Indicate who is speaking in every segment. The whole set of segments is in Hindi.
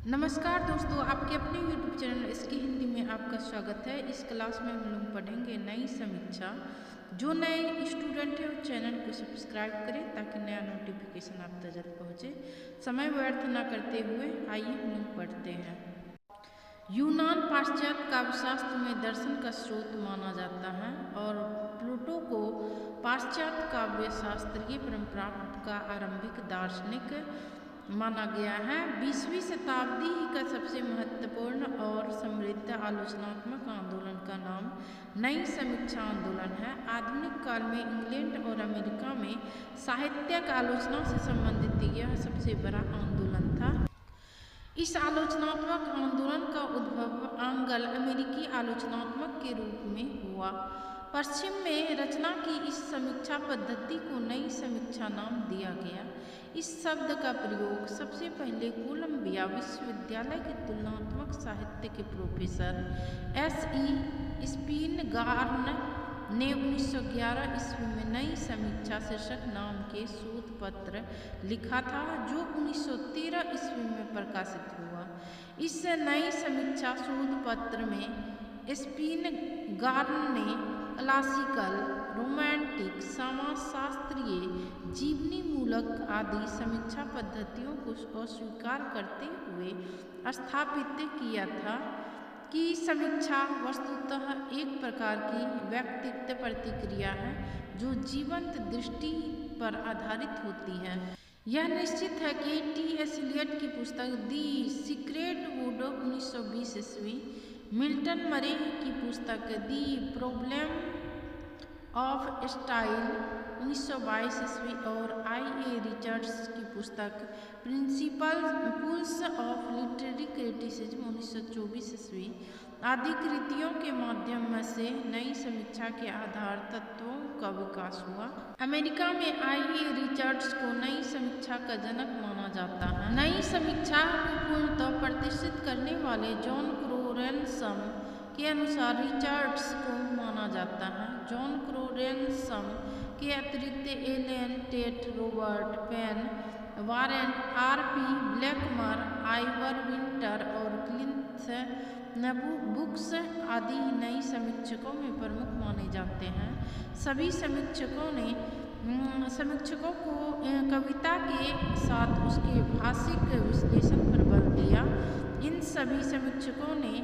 Speaker 1: नमस्कार दोस्तों, आपके अपने YouTube चैनल इसकी हिंदी में आपका स्वागत है। इस क्लास में हम लोग पढ़ेंगे नई समीक्षा। जो नए स्टूडेंट हैं वो चैनल को सब्सक्राइब करें ताकि नया नोटिफिकेशन आप तक जल्द पहुँचे। समय व्यर्थ न करते हुए आइए हम लोग पढ़ते हैं। यूनान पाश्चात्य काव्यशास्त्र में दर्शन का स्रोत माना जाता है और प्लेटो को पाश्चात्य काव्यशास्त्रीय परंपरा का आरंभिक दार्शनिक माना गया है। 20वीं शताब्दी का सबसे महत्वपूर्ण और समृद्ध आलोचनात्मक आंदोलन का नाम नई समीक्षा आंदोलन है। आधुनिक काल में इंग्लैंड और अमेरिका में साहित्यिक आलोचना से संबंधित यह सबसे बड़ा आंदोलन था। इस आलोचनात्मक आंदोलन का उद्भव आंग्ल अमेरिकी आलोचनात्मक के रूप में हुआ। पश्चिम में रचना की इस समीक्षा पद्धति को नई समीक्षा नाम दिया गया। इस शब्द का प्रयोग सबसे पहले कोलंबिया विश्वविद्यालय के तुलनात्मक साहित्य के प्रोफेसर S.E. स्पिनगार्न ने 1911 ईस्वी में नई समीक्षा शीर्षक नाम के शोध पत्र लिखा था, जो 1913 ईस्वी में प्रकाशित हुआ। इस नई समीक्षा शोध पत्र में स्पिनगार्न ने क्लासिकल, रोमांटिक, समाजशास्त्रीय, जीवनी मूलक आदि समीक्षा पद्धतियों को अस्वीकार करते हुए स्थापित किया था कि समीक्षा वस्तुतः एक प्रकार की व्यक्तिगत प्रतिक्रिया है जो जीवंत दृष्टि पर आधारित होती है। यह निश्चित है कि T.S. एलियट की पुस्तक दी सीक्रेट वुड 1920 ईस्वी, मिल्टन मरे की पुस्तक दी प्रॉब्लम ऑफ स्टाइल 1922 ईस्वी और I.A. रिचर्ड्स की पुस्तक प्रिंसिपल्स ऑफ लिटरेरी क्रिटिसिज्म 1924 ईस्वी आदि कृतियों के माध्यम से नई समीक्षा के आधार तत्वों का विकास हुआ। अमेरिका में I.A. रिचर्ड्स को नई समीक्षा का जनक माना जाता है। नई समीक्षा को पूर्णतः प्रतिष्ठित करने वाले जॉन क्रोरेनसम के अनुसार रिचर्ड्स को माना जाता है। जॉन क्रोरेनसम के अतिरिक्त Allen Tate, Robert Penn, Warren R.P. Blackmur, Yvor Winter और क्लिंथ बुक्स आदि नई समीक्षकों में प्रमुख माने जाते हैं। सभी समीक्षकों को कविता के साथ उसके भाषिक विश्लेषण पर बल दिया। इन सभी समीक्षकों ने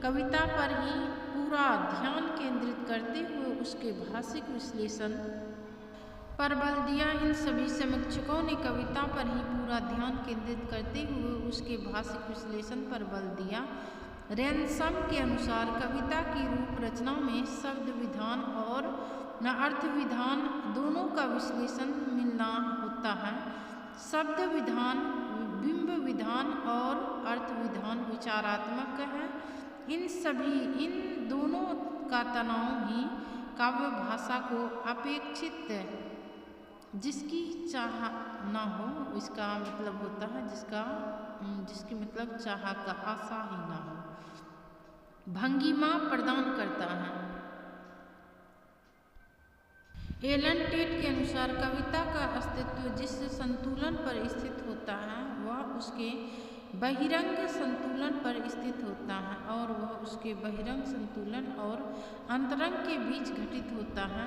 Speaker 1: कविता पर ही पूरा ध्यान केंद्रित करते हुए उसके भाषिक विश्लेषण पर बल दिया। इन सभी समीक्षकों ने कविता पर ही पूरा ध्यान केंद्रित करते हुए उसके भाषिक विश्लेषण पर बल दिया। रैनसम के अनुसार कविता की रूप रचना में शब्द विधान और अर्थ विधान दोनों का विश्लेषण मिलना होता है। शब्द विधान, बिंब विधान और अर्थ विधान विचारात्मक है। इन दोनों का तनाव ही काव्य भाषा को अपेक्षित जिसकी चाह ना हो, इसका मतलब होता है जिसकी मतलब चाह का आशा ही ना हो, भंगिमा प्रदान करता है। एलन टेट के अनुसार कविता का अस्तित्व जिस संतुलन पर स्थित होता है वह उसके बहिरंग संतुलन पर स्थित होता है और वह उसके बहिरंग संतुलन और अंतरंग के बीच घटित होता है।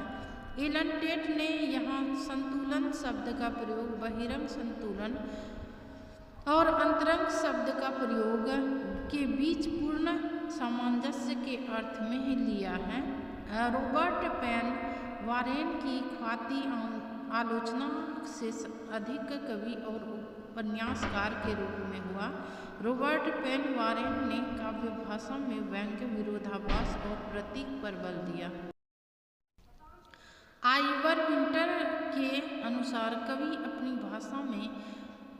Speaker 1: एलन टेट ने यहाँ संतुलन शब्द का प्रयोग बहिरंग संतुलन और अंतरंग शब्द का प्रयोग के बीच पूर्ण सामंजस्य के अर्थ में ही लिया है। रॉबर्ट पेन वारेन की ख्याति आलोचना से अधिक कवि और उपन्यासकार के रूप में हुआ। रॉबर्ट पेन वारेन ने काव्य भाषा में व्यंग्य, विरोधाभास और प्रतीक पर बल दिया। आइवर विंटर के अनुसार कवि अपनी भाषा में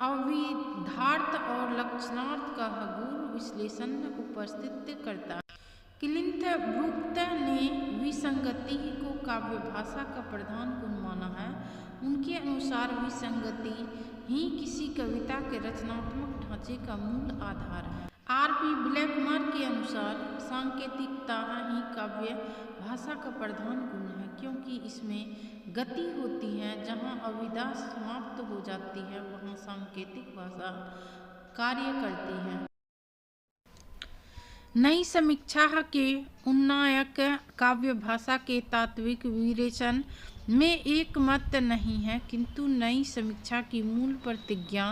Speaker 1: अविधार्थ और लक्षणार्थ का गूढ़ विश्लेषण उपस्थित करता है। क्लिंथ ब्रूक्ट ने विसंगति को काव्य भाषा का प्रधान गुण माना है। उनके अनुसार विसंगति ही किसी कविता के रचनात्मक ढांचे का मूल आधार है। R.P. ब्लैकमर के अनुसार सांकेतिकता ही काव्य भाषा का प्रधान गुण है, क्योंकि इसमें गति होती है। जहाँ अविधा समाप्त हो जाती है वहाँ सांकेतिक भाषा कार्य करती है। नई समीक्षा के उन्नायक काव्य भाषा के तात्विक विवेचन में एक मत नहीं है, किंतु नई समीक्षा की मूल प्रतिज्ञा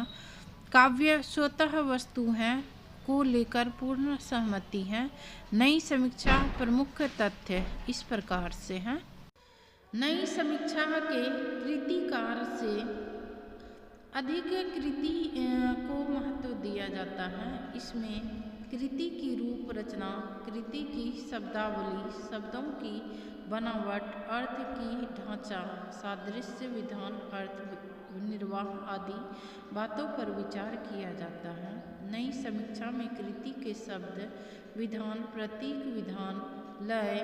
Speaker 1: काव्य स्वतः वस्तु है को लेकर पूर्ण सहमति है। नई समीक्षा प्रमुख तथ्य इस प्रकार से हैं। नई समीक्षा के कृतिकार से अधिक कृति को महत्व दिया जाता है। इसमें कृति की रूप रचना, कृति की शब्दावली, शब्दों की बनावट, अर्थ की ढांचा, सादृश्य, विधान, अर्थ निर्वाह आदि बातों पर विचार किया जाता है। नई समीक्षा में कृति के शब्द, विधान, प्रतीक, विधान, लय,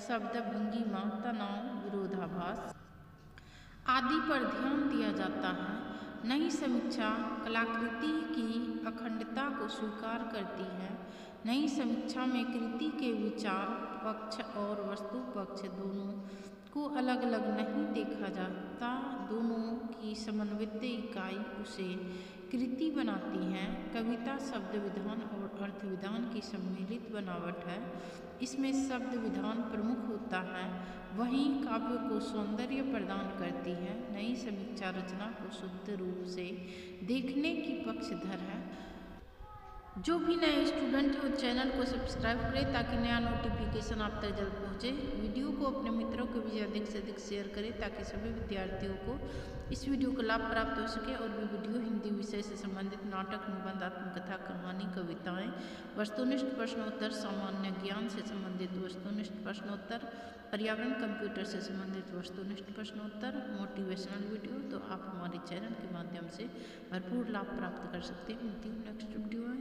Speaker 1: शब्द, भंगिमा, तनाव, विरोधाभास आदि पर ध्यान दिया जाता है। नई समीक्षा कलाकृति की अखंडता को स्वीकार करती है। नई समीक्षा में कृति के विचार पक्ष और वस्तु पक्ष दोनों को अलग अलग नहीं देखा जाता, दोनों की समन्वित इकाई उसे कृति बनाती है। कविता शब्द विधान और अर्थ विधान की सम्मिलित बनावट है। इसमें शब्द विधान प्रमुख होता है, वहीं काव्य को सौंदर्य प्रदान करती है। नई समीक्षा रचना को शुद्ध रूप से देखने की पक्षधर है। जो भी नए स्टूडेंट हैं वो चैनल को सब्सक्राइब करें ताकि नया नोटिफिकेशन आप तक जल्द पहुंचे। वीडियो को अपने मित्रों के बीच अधिक से अधिक शेयर करें ताकि सभी विद्यार्थियों को इस वीडियो का लाभ प्राप्त हो सके। और भी वीडियो हिंदी विषय से संबंधित नाटक, निबंध, आत्मकथा, कहानी, कविताएं, वस्तुनिष्ठ प्रश्नोत्तर, सामान्य ज्ञान से संबंधित वस्तुनिष्ठ प्रश्नोत्तर, पर्यावरण, कंप्यूटर से संबंधित वस्तुनिष्ठ प्रश्नोत्तर, मोटिवेशनल वीडियो, तो आप हमारे चैनल के माध्यम से भरपूर लाभ प्राप्त कर सकते हैं। मिलती हूँ नेक्स्ट वीडियो में।